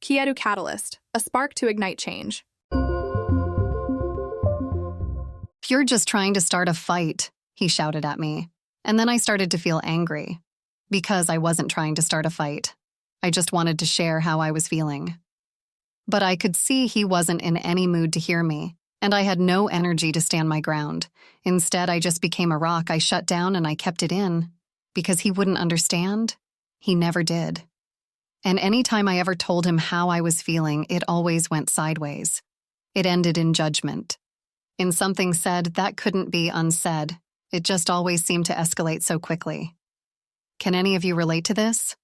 Kietu catalyst, a spark to ignite change. "You're just trying to start a fight," he shouted at me. And then I started to feel angry. Because I wasn't trying to start a fight. I just wanted to share how I was feeling. But I could see he wasn't in any mood to hear me, and I had no energy to stand my ground. Instead, I just became a rock. I shut down and I kept it in. Because he wouldn't understand, he never did. And any time I ever told him how I was feeling, it always went sideways. It ended in judgment. In something said that couldn't be unsaid. It just always seemed to escalate so quickly. Can any of you relate to this?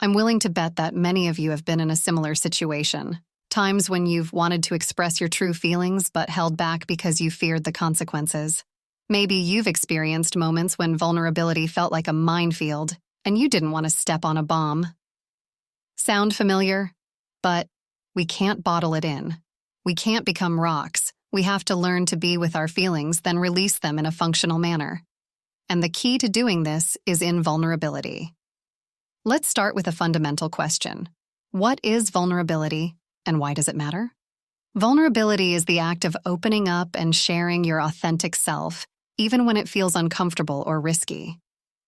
I'm willing to bet that many of you have been in a similar situation. Times when you've wanted to express your true feelings but held back because you feared the consequences. Maybe you've experienced moments when vulnerability felt like a minefield and you didn't want to step on a bomb. Sound familiar? But we can't bottle it in. We can't become rocks. We have to learn to be with our feelings, then release them in a functional manner. And the key to doing this is in vulnerability. Let's start with a fundamental question. What is vulnerability, and why does it matter? Vulnerability is the act of opening up and sharing your authentic self, even when it feels uncomfortable or risky.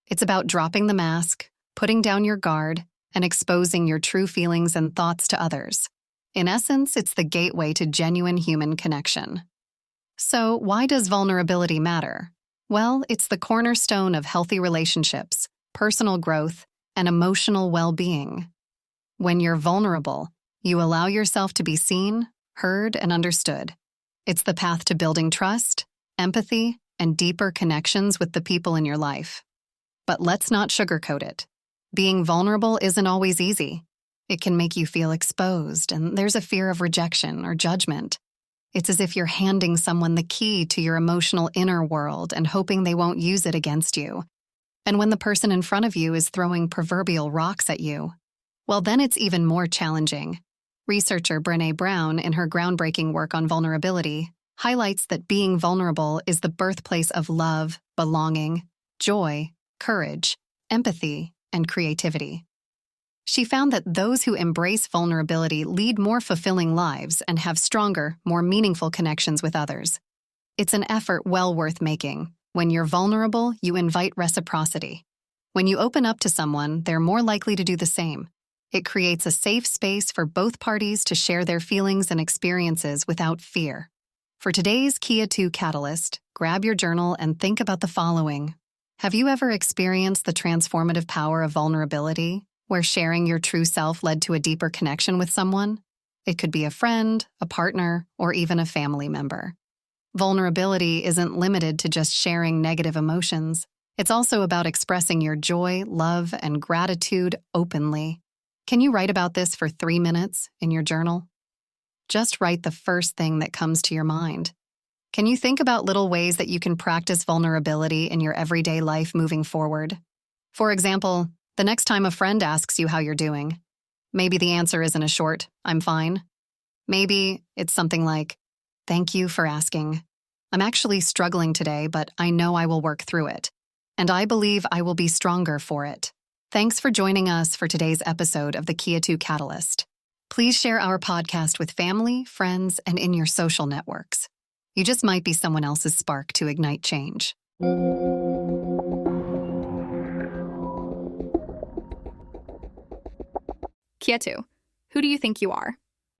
It's about dropping the mask, putting down your guard, and exposing your true feelings and thoughts to others. In essence, it's the gateway to genuine human connection. So, why does vulnerability matter? Well, it's the cornerstone of healthy relationships, personal growth, and emotional well-being. When you're vulnerable, you allow yourself to be seen, heard, and understood. It's the path to building trust, empathy, and deeper connections with the people in your life. But let's not sugarcoat it. Being vulnerable isn't always easy. It can make you feel exposed, and there's a fear of rejection or judgment. It's as if you're handing someone the key to your emotional inner world and hoping they won't use it against you. And when the person in front of you is throwing proverbial rocks at you, well, then it's even more challenging. Researcher Brené Brown, in her groundbreaking work on vulnerability, highlights that being vulnerable is the birthplace of love, belonging, joy, courage, empathy, and creativity. She found that those who embrace vulnerability lead more fulfilling lives and have stronger, more meaningful connections with others. It's an effort well worth making. When you're vulnerable, you invite reciprocity. When you open up to someone, they're more likely to do the same. It creates a safe space for both parties to share their feelings and experiences without fear. For today's Kietu Catalyst, grab your journal and think about the following. Have you ever experienced the transformative power of vulnerability, where sharing your true self led to a deeper connection with someone? It could be a friend, a partner, or even a family member. Vulnerability isn't limited to just sharing negative emotions. It's also about expressing your joy, love, and gratitude openly. Can you write about this for 3 minutes in your journal? Just write the first thing that comes to your mind. Can you think about little ways that you can practice vulnerability in your everyday life moving forward? For example, the next time a friend asks you how you're doing, maybe the answer isn't a short, "I'm fine." Maybe it's something like, "Thank you for asking. I'm actually struggling today, but I know I will work through it. And I believe I will be stronger for it." Thanks for joining us for today's episode of the Kietu Catalyst. Please share our podcast with family, friends, and in your social networks. You just might be someone else's spark to ignite change. Kietu, who do you think you are?